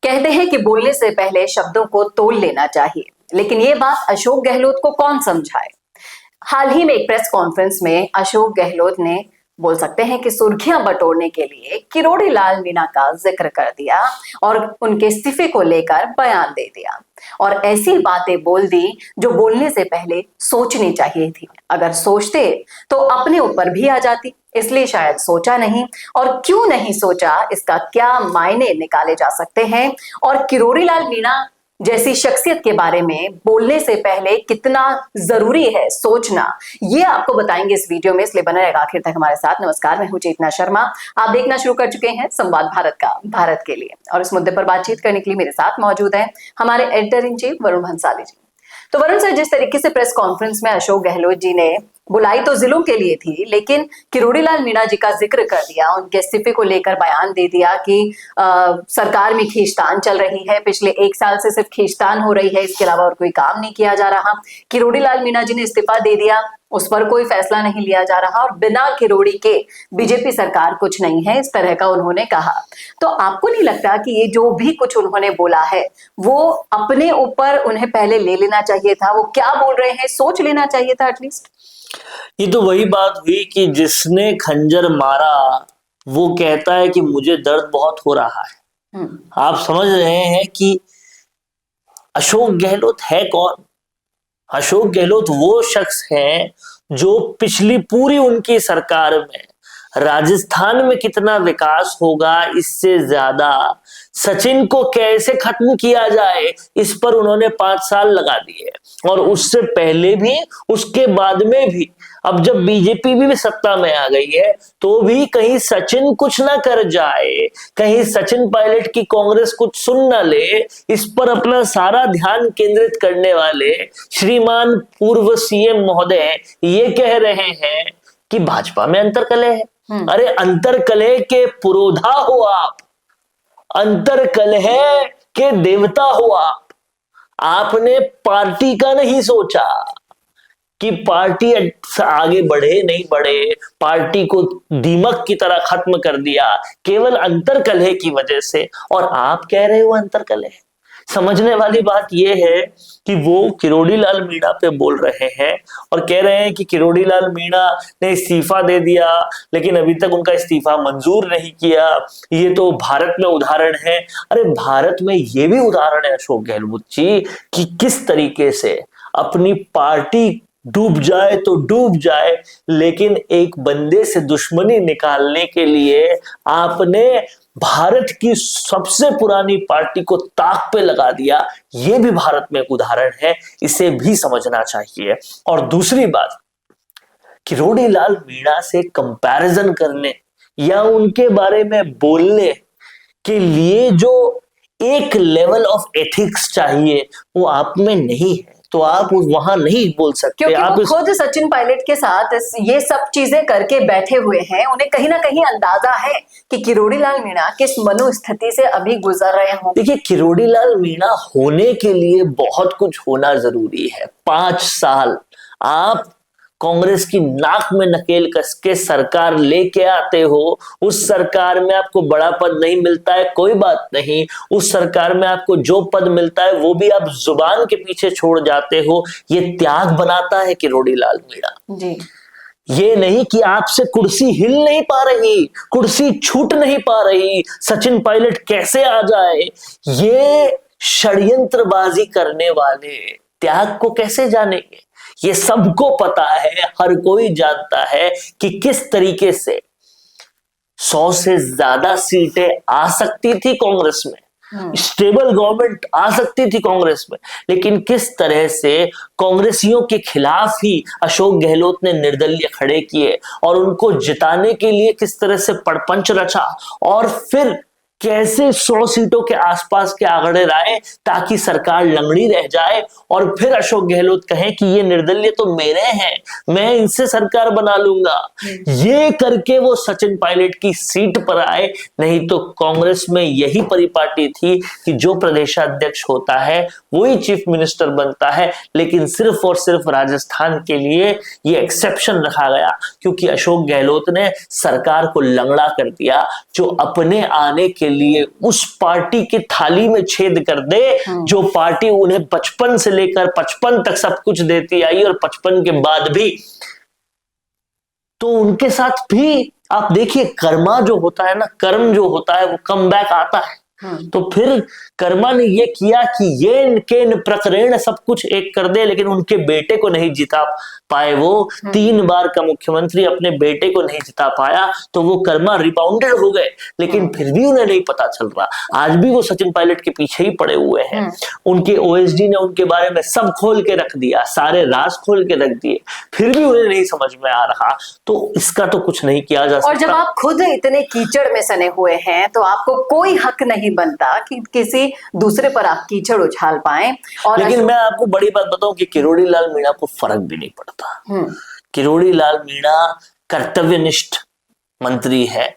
कहते हैं कि बोलने से पहले शब्दों को तोल लेना चाहिए, लेकिन ये बात अशोक गहलोत को कौन समझाए। हाल ही में एक प्रेस कॉन्फ्रेंस में अशोक गहलोत ने बोल सकते हैं कि सुर्खियां बटोरने के लिए किरोड़ी लाल मीणा का जिक्र कर दिया और उनके इस्तीफे को लेकर बयान दे दिया और ऐसी बातें बोल दी जो बोलने से पहले सोचनी चाहिए थी। अगर सोचते तो अपने ऊपर भी आ जाती, इसलिए शायद सोचा नहीं। और क्यों नहीं सोचा, इसका क्या मायने निकाले जा सकते हैं और किरोड़ी लाल मीणा जैसी शख्सियत के बारे में बोलने से पहले कितना जरूरी है सोचना, ये आपको बताएंगे इस वीडियो में, इसलिए बने रहेगा आखिर तक हमारे साथ। नमस्कार, मैं हूं चेतना शर्मा। आप देखना शुरू कर चुके हैं संवाद भारत का, भारत के लिए। और इस मुद्दे पर बातचीत करने के लिए मेरे साथ मौजूद है हमारे editor in chief Varun Bhansali ji. तो वरुण सर, जिस तरीके से प्रेस कॉन्फ्रेंस में अशोक गहलोत जी ने बुलाई तो जिलों के लिए थी, लेकिन किरोड़ी लाल मीणा जी का जिक्र कर दिया, उनके इस्तीफे को लेकर बयान दे दिया कि सरकार में खींचतान चल रही है, पिछले 1 साल से सिर्फ खींचतान हो रही है, इसके अलावा और कोई काम नहीं किया जा रहा। किरोड़ी लाल मीणा जी ने इस्तीफा दे दिया, उस पर कोई फैसला नहीं लिया जा रहा और बिना किरोड़ी के बीजेपी सरकार कुछ नहीं है, इस तरह का उन्होंने कहा। तो आपको नहीं लगता कि ये जो भी कुछ उन्होंने बोला है वो अपने ऊपर उन्हें पहले ले लेना चाहिए था? वो क्या बोल रहे हैं सोच लेना चाहिए था एटलीस्ट। ये तो वही बात हुई कि जिसने खंजर मारा वो कहता है कि मुझे दर्द बहुत हो रहा है। आप समझ रहे हैं कि अशोक गहलोत है कौन? अशोक गहलोत वो शख्स है जो पिछली पूरी उनकी सरकार में राजस्थान में कितना विकास होगा, इससे ज्यादा सचिन को कैसे खत्म किया जाए, इस पर उन्होंने 5 साल लगा दिए। और उससे पहले भी, उसके बाद में भी, अब जब बीजेपी भी सत्ता में आ गई है तो भी कहीं सचिन कुछ ना कर जाए, कहीं सचिन पायलट की कांग्रेस कुछ सुन ना ले, इस पर अपना सारा ध्यान केंद्रित करने वाले श्रीमान पूर्व सीएम महोदय ये कह रहे हैं कि भाजपा में अंतर्कलह है। अरे अंतर्कलह के पुरोधा हो आप, अंतर्कलह के देवता हो आप। आपने पार्टी का नहीं सोचा कि पार्टी आगे बढ़े नहीं बढ़े, पार्टी को दीमक की तरह खत्म कर दिया केवल अंतर्कलह की वजह से। और आप कह रहे हो अंतर्कलह। समझने वाली बात यह है कि वो किरोड़ी लाल मीणा पे बोल रहे हैं और कह रहे हैं कि किरोड़ी लाल मीणा ने इस्तीफा दे दिया, लेकिन अभी तक उनका इस्तीफा मंजूर नहीं किया। ये तो भारत में उदाहरण है। अरे भारत में ये भी उदाहरण है अशोक गहलोत जी कि किस तरीके से अपनी पार्टी डूब जाए तो डूब जाए, लेकिन एक बंदे से दुश्मनी निकालने के लिए आपने भारत की सबसे पुरानी पार्टी को ताक पे लगा दिया। यह भी भारत में एक उदाहरण है, इसे भी समझना चाहिए। और दूसरी बात, किरोड़ी लाल मीणा से कंपैरिजन करने या उनके बारे में बोलने के लिए जो एक लेवल ऑफ एथिक्स चाहिए वो आप में नहीं है, तो आप वहां नहीं बोल सकते। क्योंकि आप वो खुद सचिन पायलट के साथ ये सब चीजें करके बैठे हुए हैं, उन्हें कहीं ना कहीं अंदाजा है कि किरोड़ी लाल मीणा किस मनोस्थिति से अभी गुजर रहे हों। देखिए, किरोड़ी लाल मीणा होने के लिए बहुत कुछ होना जरूरी है। 5 साल आप कांग्रेस की नाक में नकेल कस के सरकार लेके आते हो, उस सरकार में आपको बड़ा पद नहीं मिलता है, कोई बात नहीं, उस सरकार में आपको जो पद मिलता है वो भी आप जुबान के पीछे छोड़ जाते हो। ये त्याग बनाता है किरोड़ी लाल मीणा जी। ये नहीं कि आपसे कुर्सी हिल नहीं पा रही, कुर्सी छूट नहीं पा रही, सचिन पायलट कैसे आ जाए, ये षड्यंत्रबाजी करने वाले त्याग को कैसे जानेंगे? ये सबको पता है, हर कोई जानता है कि किस तरीके से 100 से ज्यादा सीटें आ सकती थी कांग्रेस में, स्टेबल गवर्नमेंट आ सकती थी कांग्रेस में, लेकिन किस तरह से कांग्रेसियों के खिलाफ ही अशोक गहलोत ने निर्दलीय खड़े किए और उनको जिताने के लिए किस तरह से पड़पंच रचा और फिर कैसे 100 सीटों के आसपास के आंकड़े लाए ताकि सरकार लंगड़ी रह जाए और फिर अशोक गहलोत कहे कि ये निर्दलीय तो मेरे हैं, मैं इनसे सरकार बना लूंगा। ये करके वो सचिन पायलट की सीट पर आए। नहीं तो कांग्रेस में यही परिपाटी थी कि जो प्रदेशाध्यक्ष होता है वही चीफ मिनिस्टर बनता है, लेकिन सिर्फ और सिर्फ राजस्थान के लिए ये एक्सेप्शन रखा गया क्योंकि अशोक गहलोत ने सरकार को लंगड़ा कर दिया, जो अपने आने के लिए उस पार्टी की थाली में छेद कर दे जो पार्टी उन्हें बचपन से लेकर 55 तक सब कुछ देती आई, और 55 के बाद भी। तो उनके साथ भी आप देखिए, कर्मा जो होता है ना, कर्म जो होता है वो कम बैक आता है। तो फिर कर्मा ने ये किया कि ये इनके प्रकरण सब कुछ एक कर दे, लेकिन उनके बेटे को नहीं जिता पाए। वो 3 बार का मुख्यमंत्री अपने बेटे को नहीं जिता पाया, तो वो कर्मा रिबाउंडेड हो गए, लेकिन फिर भी उन्हें नहीं पता चल रहा। आज भी वो सचिन पायलट के पीछे ही पड़े हुए हैं। उनके ओएसडी ने उनके बारे में सब खोल के रख दिया, सारे राज खोल के रख दिए, फिर भी उन्हें नहीं समझ में आ रहा। तो इसका तो कुछ नहीं किया जा सकता। और जब आप खुद इतने कीचड़ में सने हुए हैं तो आपको कोई हक नहीं बनता कि किसी दूसरे पर आप कीचड़ उछाल पाएं। और लेकिन मैं आपको बड़ी बात बताऊं कि किरोड़ी लाल मीणा को फर्क भी नहीं पड़ता। किरोड़ी लाल मीणा कर्तव्यनिष्ठ मंत्री है,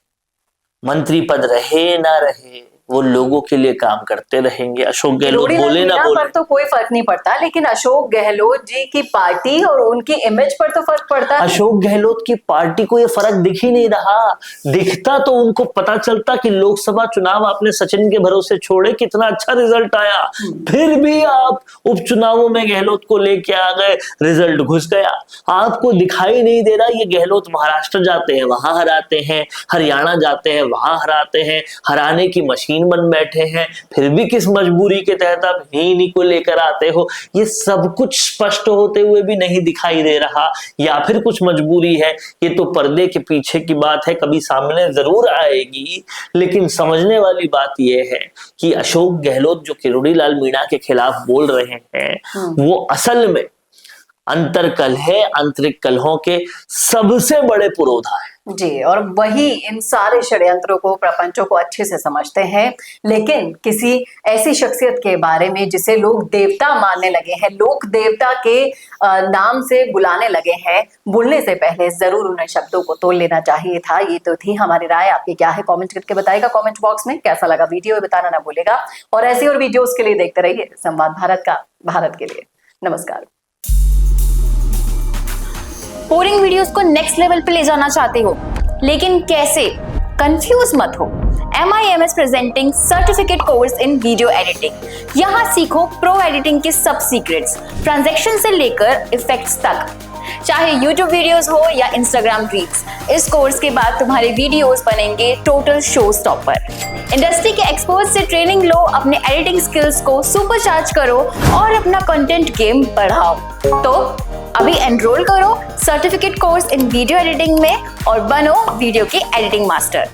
मंत्री पद रहे ना रहे वो लोगों के लिए काम करते रहेंगे। अशोक गहलोत बोले ना बोले पर तो कोई फर्क नहीं पड़ता, लेकिन अशोक गहलोत जी की पार्टी और उनकी इमेज पर तो फर्क पड़ता है। अशोक गहलोत की पार्टी को ये फर्क दिख ही नहीं रहा। दिखता तो उनको पता चलता कि लोकसभा चुनाव आपने सचिन के भरोसे छोड़े, कितना अच्छा रिजल्ट आया, फिर भी आप उपचुनावों में गहलोत को लेके आ गए, रिजल्ट घुस गया। आपको दिखाई नहीं दे रहा ये गहलोत महाराष्ट्र जाते हैं वहां हराते हैं, हरियाणा जाते हैं वहां हराते हैं, हराने की मशीन बन बैठे हैं, फिर भी किस मजबूरी के तहत आप इन्हीं को लेकर आते हो। ये सब कुछ स्पष्ट होते हुए भी नहीं दिखाई दे रहा, या फिर कुछ मजबूरी है। ये तो पर्दे के पीछे की बात है, कभी सामने जरूर आएगी। लेकिन समझने वाली बात यह है कि अशोक गहलोत जो किरोड़ी लाल मीणा के खिलाफ बोल रहे हैं वो असल में अंतरकलह, आंतरिक कलहों के सबसे बड़े पुरोधा है। जी, और वही इन सारे षड्यंत्रों को, प्रपंचों को अच्छे से समझते हैं। लेकिन किसी ऐसी शख्सियत के बारे में जिसे लोग देवता मानने लगे हैं, लोक देवता के नाम से बुलाने लगे हैं, बोलने से पहले जरूर उन्हें शब्दों को तोल लेना चाहिए था। ये तो थी हमारी राय। आपकी क्या है कमेंट करके बताइएगा कमेंट बॉक्स में। कैसा लगा वीडियो बताना ना भूलेगा, और ऐसी और वीडियोस के लिए देखते रहिए संवाद भारत का, भारत के लिए। नमस्कार। बोरिंग वीडियोस को नेक्स्ट लेवल पे ले जाना चाहते हो, लेकिन कैसे? कंफ्यूज मत हो। MIMS presenting certificate course in video editing. यहाँ सीखो प्रो एडिटिंग के सब सीक्रेट्स, ट्रांजैक्शन से लेकर इफेक्ट्स तक, चाहे YouTube वीडियोस हो या Instagram रील्स। इस कोर्स के बाद तुम्हारे वीडियोस बनेंगे टोटल शो स्टॉपर। इंडस्ट्री के एक्सपर्ट से ट्रेनिंग लो, अपने एडिटिंग स्किल्स को सुपरचार्ज करो और अपना कंटेंट गेम बढ़ाओ। तो अभी एनरोल करो certificate course in video editing में और बनो वीडियो के एडिटिंग मास्टर।